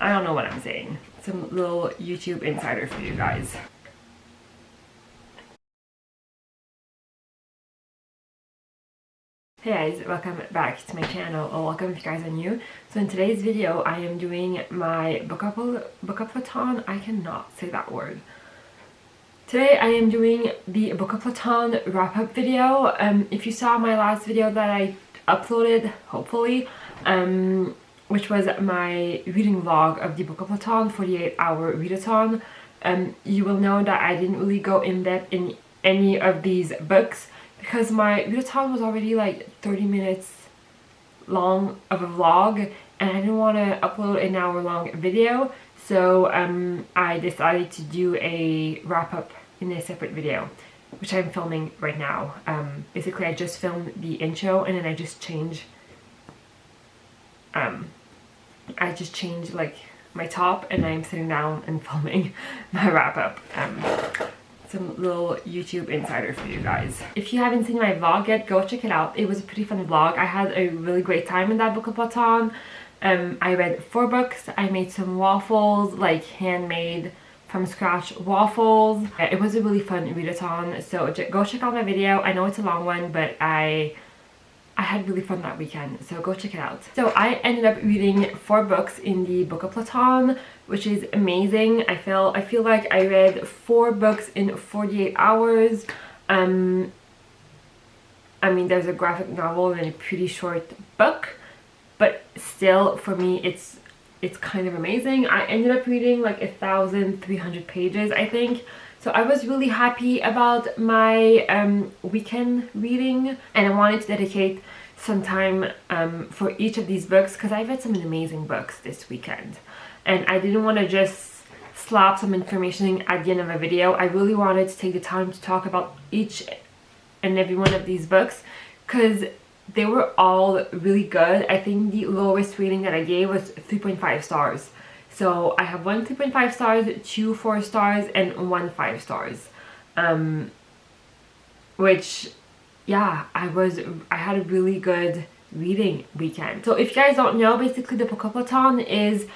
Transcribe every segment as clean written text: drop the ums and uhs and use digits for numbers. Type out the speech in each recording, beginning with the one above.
I don't know what I'm saying. Some little YouTube insider for you guys. Hey guys, welcome back to my channel, or welcome if you guys are new. So in today's video I am doing my Bookoplathon. I cannot say that word. Today I am doing the Bookoplathon wrap-up video. If you saw my last video that I uploaded, hopefully, which was my reading vlog of the Bookoplathon 48-hour readathon, you will know that I didn't really go in depth in any of these books because my readathon was already like 30 minutes long of a vlog and I didn't want to upload an hour-long video, so I decided to do a wrap-up in a separate video, which I'm filming right now. Basically I just filmed the intro and then I just changed like my top and I'm sitting down and filming my wrap-up. Some little YouTube insider for you guys. If you haven't seen my vlog yet, go check it out. It was a pretty fun vlog. I had a really great time in that Bookoplathon. I read 4 books. I made some waffles, like handmade from scratch waffles. It was a really fun readathon, so go check out my video. I know it's a long one, but I had really fun that weekend, so go check it out. So I ended up reading 4 books in the Bookoplathon, which is amazing. I feel like I read 4 books in 48 hours. I mean, there's a graphic novel and a pretty short book, but still for me it's kind of amazing. I ended up reading like 1,300 pages, I think. So I was really happy about my weekend reading, and I wanted to dedicate some time for each of these books because I read some amazing books this weekend. And I didn't want to just slap some information at the end of a video. I really wanted to take the time to talk about each and every one of these books because they were all really good. I think the lowest rating that I gave was 3.5 stars. So I have 1 3.5 stars, 2 4 stars, and 1 5 stars. Which, yeah, I had a really good reading weekend. So if you guys don't know, basically the Bookoplathon is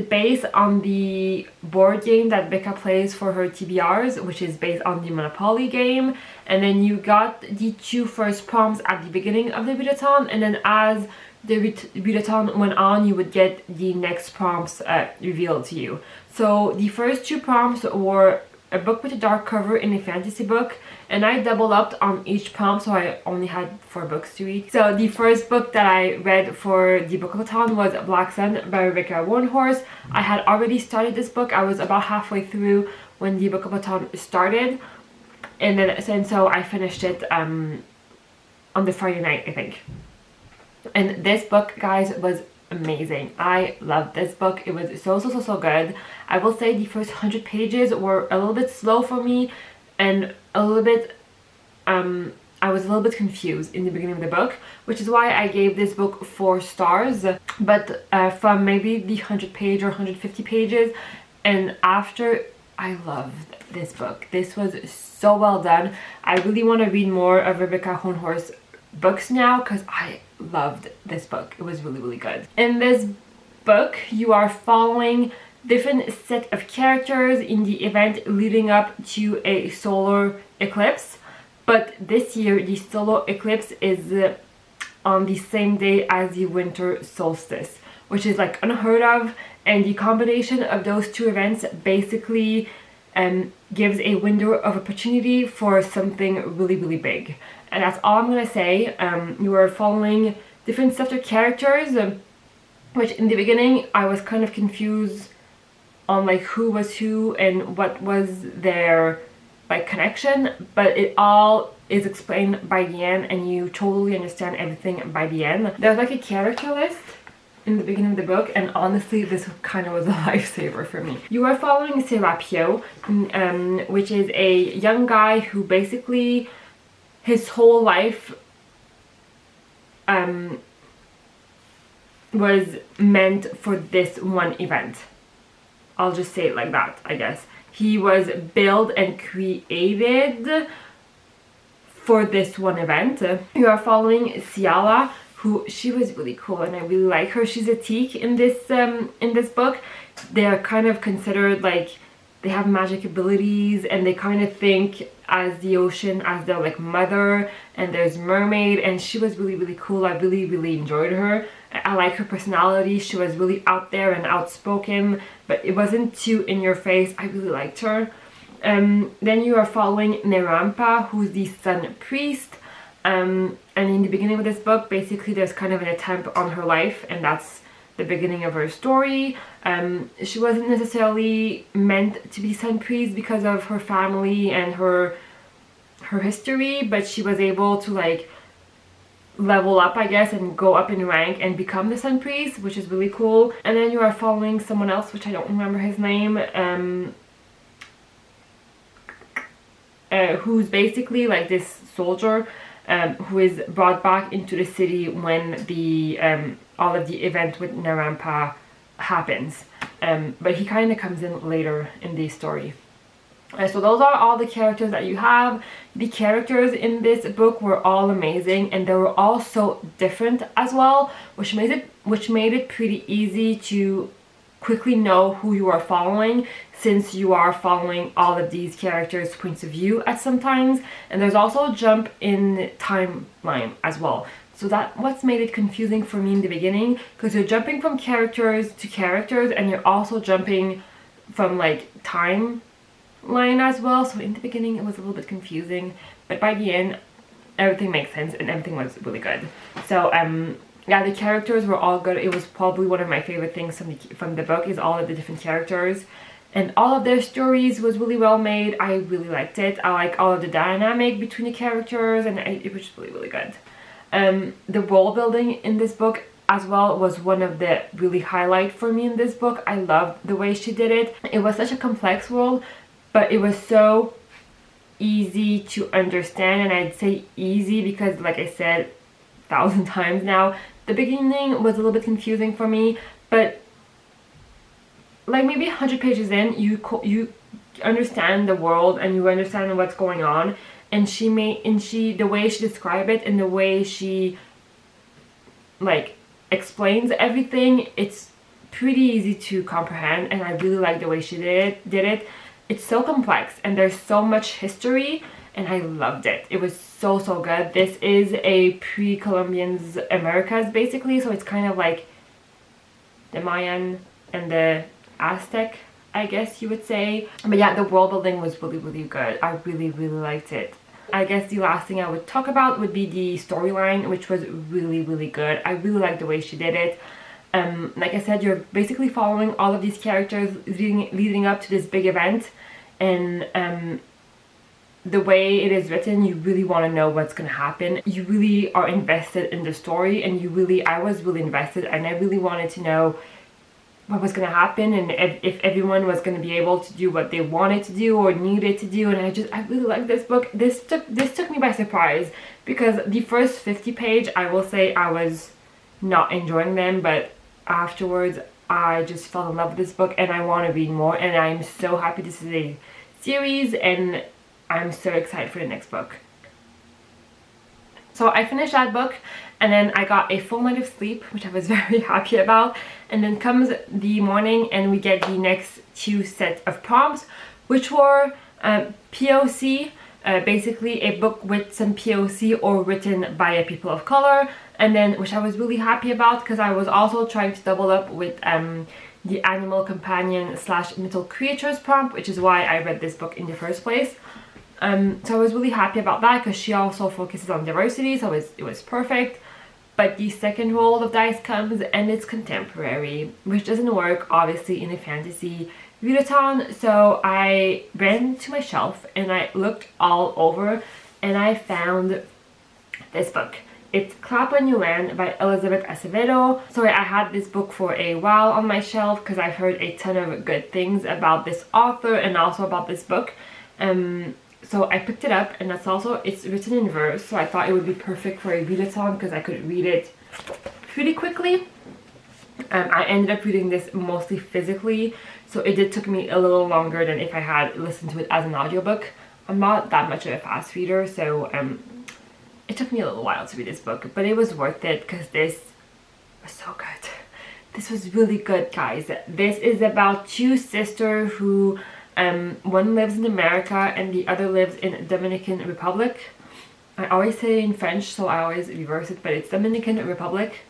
based on the board game that Becca plays for her TBRs, which is based on the Monopoly game. And then you got the 2 first prompts at the beginning of the readathon, and then as the readathon went on, you would get the next prompts revealed to you. So the first 2 prompts were a book with a dark cover in a fantasy book, and I doubled up on each prompt, so I only had 4 books to read. So the first book that I read for the Bookoplathon was Black Sun by Rebacca Roanhorse. I had already started this book. I was about halfway through when the Bookoplathon started, and so I finished it on the Friday night, I think. And this book, guys, was amazing. I loved this book. It was so good. I will say the first 100 pages were a little bit slow for me, and a little bit I was a little bit confused in the beginning of the book, which is why I gave this book 4 stars. But from maybe the 100 page or 150 pages and after, I loved this book. This was so well done. I really want to read more of Rebacca Roanhorse books now because I loved this book. It was really good. In this book you are following different set of characters in the event leading up to a solar eclipse, but this year the solar eclipse is on the same day as the winter solstice, which is like unheard of, and the combination of those 2 events basically gives a window of opportunity for something really big. And that's all I'm gonna say. You are following different sets of characters, which in the beginning I was kind of confused on like who was who and what was their like connection, but it all is explained by the end and you totally understand everything by the end. There's like a character list in the beginning of the book, and honestly this kind of was a lifesaver for me. You are following Serapio, which is a young guy who basically his whole life was meant for this one event. I'll just say it like that, I guess. He was built and created for this one event. You are following Ciala, who she was really cool and I really like her. She's a teak in this book. They're kind of considered like they have magic abilities and they kind of think as the ocean as their like mother, and there's mermaid, and she was really cool. I really enjoyed her. I like her personality. She was really out there and outspoken, but it wasn't too in your face. I really liked her. Then you are following Narampa, who's the sun priest. And in the beginning of this book, basically there's kind of an attempt on her life, and that's the beginning of her story. She wasn't necessarily meant to be sun priest because of her family and her history, but she was able to like level up, I guess, and go up in rank and become the sun priest, which is really cool. And then you are following someone else, which I don't remember his name, who's basically like this soldier who is brought back into the city when the all of the event with Narampa happens, but he kind of comes in later in the story. So those are all the characters that you have. The characters in this book were all amazing, and they were all so different as well, which made it pretty easy to quickly know who you are following, since you are following all of these characters' points of view at some times. And there's also a jump in timeline as well, so that what's made it confusing for me in the beginning, because you're jumping from characters to characters and you're also jumping from like timeline as well. So in the beginning it was a little bit confusing, but by the end everything makes sense and everything was really good. So yeah, the characters were all good. It was probably one of my favorite things from the book, is all of the different characters, and all of their stories was really well made. I really liked it. I like all of the dynamic between the characters, and it was really good. The world building in this book as well was one of the really highlight for me in this book. I loved the way she did it. It was such a complex world, but it was so easy to understand, and I'd say easy because, like I said 1,000 times now, the beginning was a little bit confusing for me, but like maybe 100 pages in, you understand the world and you understand what's going on, and the way she described it and the way she like explains everything, it's pretty easy to comprehend, and I really like the way she did it. It's so complex and there's so much history, and I loved it. It was so good. This is a pre-Columbian's Americas basically, so it's kind of like the Mayan and the Aztec, I guess you would say. But yeah, the world building was really good. I really liked it. I guess the last thing I would talk about would be the storyline, which was really good. I really liked the way she did it. Like I said, you're basically following all of these characters leading up to this big event, and the way it is written, you really want to know what's going to happen. You really are invested in the story, and I was really invested, and I really wanted to know what was going to happen, and if everyone was going to be able to do what they wanted to do or needed to do. And I really like this book. This took me by surprise, because the first 50 page, I will say I was not enjoying them, but afterwards I just fell in love with this book and I want to read more, and I'm so happy this is a series, and I'm so excited for the next book. So I finished that book, and then I got a full night of sleep, which I was very happy about. And then comes the morning and we get the next 2 sets of prompts, which were POC, basically a book with some POC or written by a people of color, and then, which I was really happy about, because I was also trying to double up with the animal companion / mythical creatures prompt, which is why I read this book in the first place. So I was really happy about that, because she also focuses on diversity, so it was perfect. But the second roll of dice comes and it's contemporary, which doesn't work obviously in a fantasy readathon. So I ran to my shelf and I looked all over and I found this book. It's Clap When You Land by Elizabeth Acevedo. Sorry, I had this book for a while on my shelf because I've heard a ton of good things about this author and also about this book. So I picked it up, and it's written in verse, so I thought it would be perfect for a readathon because I could read it pretty quickly. I ended up reading this mostly physically, so it took me a little longer than if I had listened to it as an audiobook. I'm not that much of a fast reader, so it took me a little while to read this book, but it was worth it because this was so good. This was really good, guys. This is about two sisters who one lives in America and the other lives in Dominican Republic. I always say it in French, so I always reverse it, but it's Dominican Republic.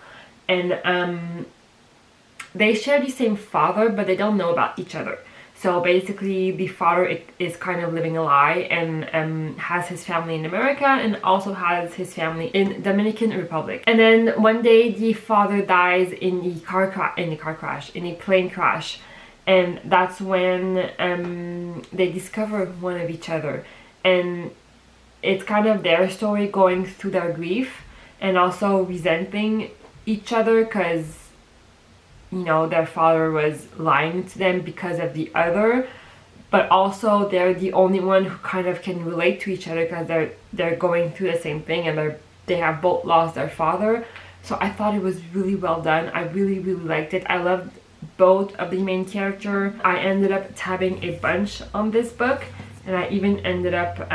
And they share the same father, but they don't know about each other. So basically the father is kind of living a lie and has his family in America and also has his family in Dominican Republic. And then one day the father dies in a plane crash. And that's when they discover one of each other. And it's kind of their story going through their grief and also resenting each other because, you know, their father was lying to them because of the other, but also they're the only one who kind of can relate to each other because they're going through the same thing and they have both lost their father. So I thought it was really well done. I really liked it. I loved both of the main character. I ended up tabbing a bunch on this book, and I even ended up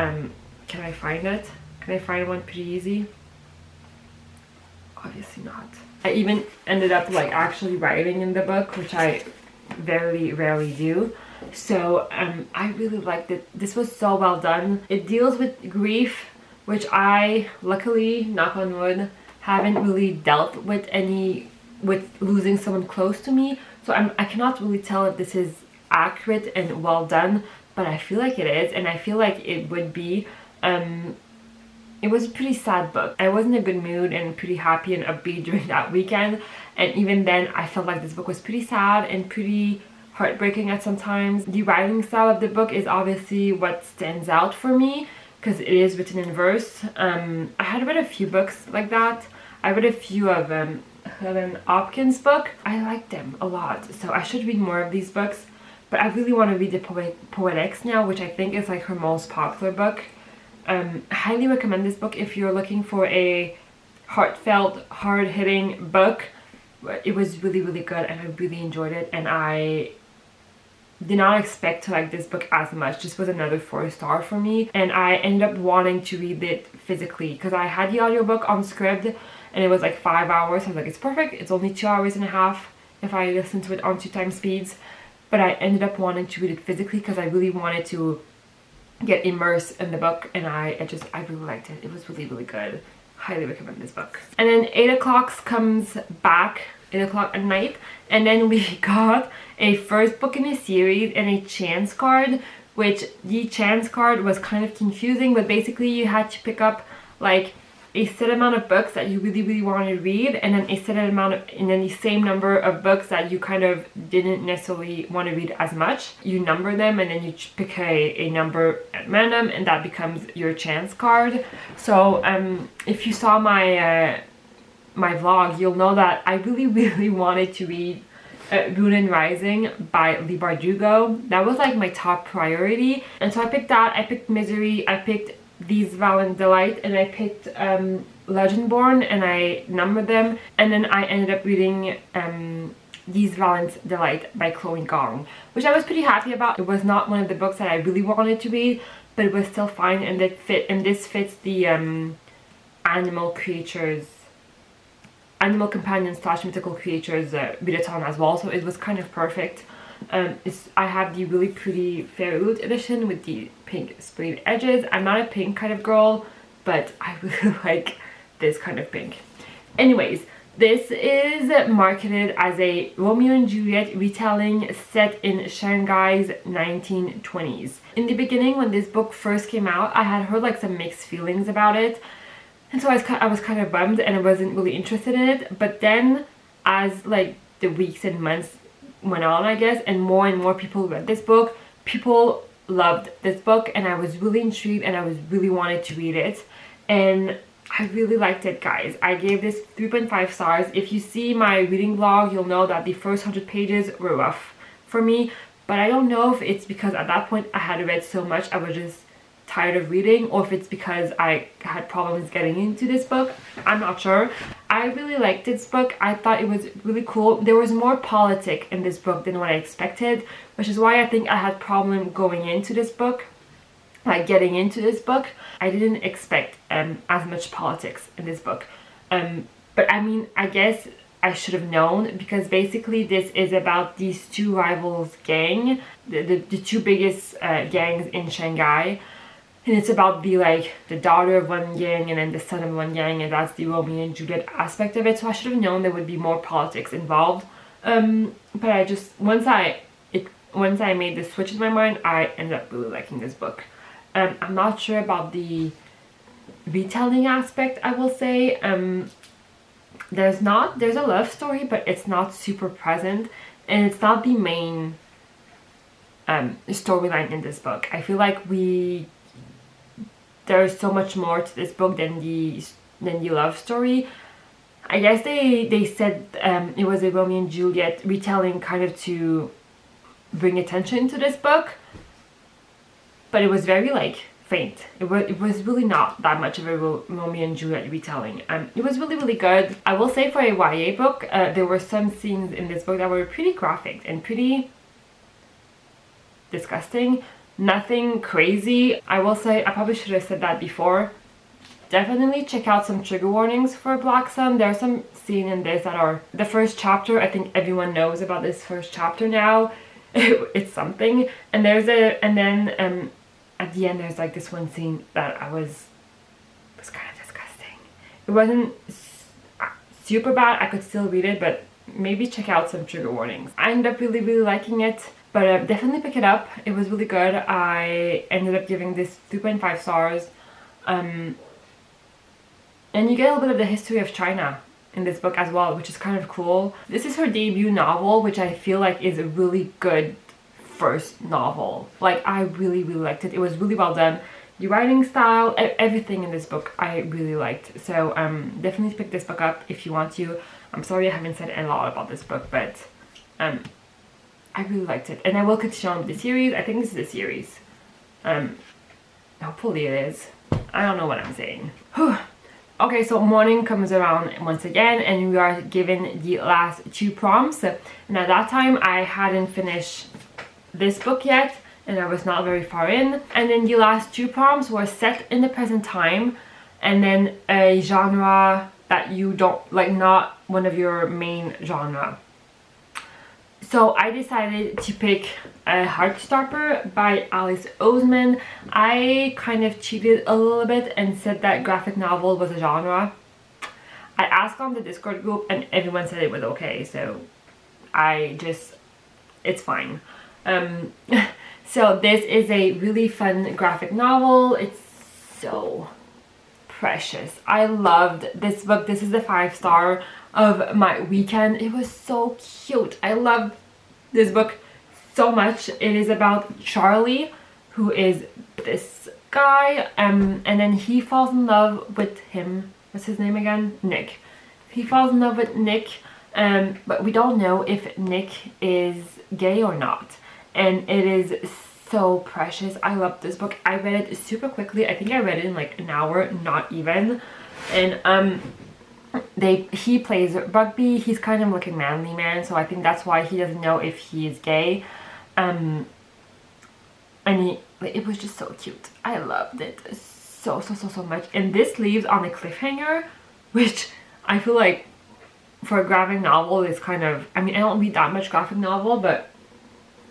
can I find it? Can I find one pretty easy? Obviously not. I even ended up like actually writing in the book, which I very rarely do. So I really liked it. This was so well done. It deals with grief, which I luckily, knock on wood, haven't really dealt with losing someone close to me. So I cannot really tell if this is accurate and well done, but I feel like it is, and I feel like it would be. It was a pretty sad book. I was in a good mood and pretty happy and upbeat during that weekend, and even then I felt like this book was pretty sad and pretty heartbreaking at some times. The writing style of the book is obviously what stands out for me because it is written in verse. I had read a few books like that. I read a few of Helen Hopkins' book. I liked them a lot, so I should read more of these books, but I really want to read the Poetics now, which I think is like her most popular book. Highly recommend this book if you're looking for a heartfelt, hard-hitting book. It was really good and I really enjoyed it, and I did not expect to like this book as much. This was another 4-star for me, and I ended up wanting to read it physically because I had the audiobook on Scribd and it was like 5 hours. I was like, it's perfect, it's only 2 hours and a half if I listen to it on 2x speeds. But I ended up wanting to read it physically because I really wanted to get immersed in the book, and I really liked it. It was really good. Highly recommend this book. And then 8 o'clock comes back, 8 o'clock at night, and then we got a first book in a series and a chance card, which the chance card was kind of confusing, but basically you had to pick up like a set amount of books that you really wanted to read, and then a set amount of, and then the same number of books that you kind of didn't necessarily want to read as much. You number them and then you pick a number at random, and that becomes your chance card. So if you saw my my vlog, you'll know that I really wanted to read Rune and Rising by Leigh Bardugo. That was like my top priority, and so I picked that. I picked Misery, I picked These Valiant Delight, and I picked Legendborn, and I numbered them, and then I ended up reading These Valiant Delight by Chloe Gong, which I was pretty happy about. It was not one of the books that I really wanted to read, but it was still fine, and this fits the animal companion / mythical creatures readathon as well, so it was kind of perfect. I have the really pretty Fairyloot edition with the pink sprayed edges. I'm not a pink kind of girl, but I really like this kind of pink. Anyways, this is marketed as a Romeo and Juliet retelling set in Shanghai's 1920s. In the beginning, when this book first came out, I had heard like some mixed feelings about it, and so I was kind of bummed and I wasn't really interested in it. But then as like the weeks and months went on, I guess, and more people read this book, people loved this book, and I was really intrigued and I was really wanted to read it, and I really liked it, guys. I gave this 3.5 stars. If you see my reading vlog, you'll know that the first 100 pages were rough for me, but I don't know if it's because at that point I had read so much I was just tired of reading, or if it's because I had problems getting into this book. I'm not sure. I really liked this book. I thought it was really cool. There was more politic in this book than what I expected, which is why I think I had problem going into this book. like getting into this book, I didn't expect as much politics in this book. But I mean, I guess I should have known, because basically this is about these two rivals gang, the two biggest gangs in Shanghai. And it's about the daughter of one gang and then the son of one gang, and that's the Romeo and Juliet aspect of it. So I should have known there would be more politics involved. But I just, once I made the switch in my mind, I ended up really liking this book. I'm not sure about the retelling aspect, I will say. There's a love story, but it's not super present, and it's not the main storyline in this book. I feel like there's so much more to this book than the love story. I guess they said it was a Romeo and Juliet retelling kind of to bring attention to this book, but it was very like faint. It was really not that much of a Romeo and Juliet retelling. It was really, really good. I will say for a YA book, there were some scenes in this book that were pretty graphic and pretty disgusting. Nothing crazy. I will say, I probably should have said that before. Definitely check out some trigger warnings for Black Sun. There are some scenes in this that are the first chapter. I think everyone knows about this first chapter now. It's something. And then at the end there's like this one scene that was kind of disgusting. It wasn't super bad. I could still read it, but maybe check out some trigger warnings. I ended up really, really liking it. But definitely pick it up. It was really good. I ended up giving this 3.5 stars. And you get a little bit of the history of China in this book as well, which is kind of cool. This is her debut novel, which I feel like is a really good first novel. Like, I really, really liked it. It was really well done. The writing style, everything in this book I really liked. So definitely pick this book up if you want to. I'm sorry I haven't said a lot about this book, but I really liked it, and I will continue on with the series. I think this is a series. Hopefully it is. I don't know what I'm saying. Okay, so morning comes around once again, and we are given the last two prompts. And at that time, I hadn't finished this book yet, and I was not very far in. And then the last two prompts were set in the present time, and then a genre that you don't like, not one of your main genre. So I decided to pick Heartstopper by Alice Oseman. I kind of cheated a little bit and said that graphic novel was a genre. I asked on the Discord group and everyone said it was okay, so it's fine. So this is a really fun graphic novel. It's so precious. I loved this book. This is the 5-star of my weekend. It was so cute. I loved this book so much. It is about Charlie, who is this guy, and then he falls in love with him. What's his name again? Nick. He falls in love with Nick, but we don't know if Nick is gay or not, and it is so precious. I love this book. I read it super quickly. I think I read it in like an hour, not even. And he plays rugby. He's kind of like a manly man, so I think that's why he doesn't know if he is gay. And it was just so cute. I loved it so much. And this leaves on a cliffhanger, which I feel like for a graphic novel is kind of, I mean, I don't read that much graphic novel, but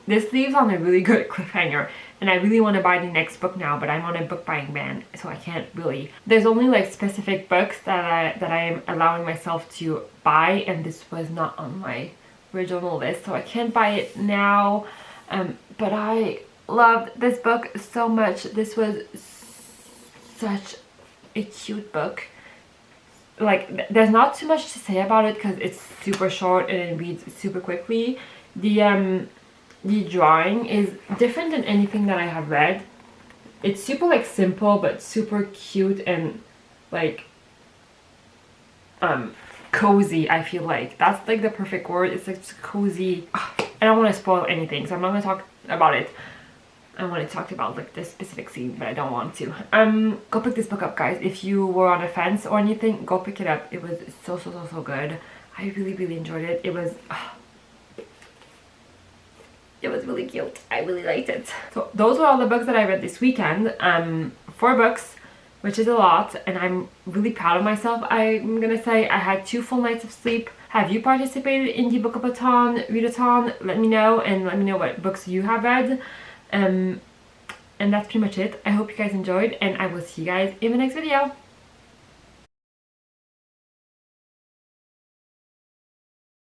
this leaves on a really good cliffhanger, and I really want to buy the next book now, but I'm on a book buying ban, so I can't really. There's only like specific books that I am allowing myself to buy, and this was not on my original list, so I can't buy it now. But I loved this book so much. This was such a cute book. Like, there's not too much to say about it because it's super short and it reads super quickly. The drawing is different than anything that I have read. It's super like simple but super cute and like cozy. I feel like that's like the perfect word. It's like cozy. I don't want to spoil anything, so I'm not going to talk about it. I want to talk about like this specific scene, but I don't want to. Go pick this book up, guys. If you were on a fence or anything, go pick it up. It was so good. I really enjoyed it. It was It was really cute. I really liked it. So those were all the books that I read this weekend. 4 books, which is a lot, and I'm really proud of myself. I'm gonna say I had 2 full nights of sleep. Have you participated in the Bookathon, readathon? Let me know, and let me know what books you have read. And that's pretty much it. I hope you guys enjoyed, and I will see you guys in the next video.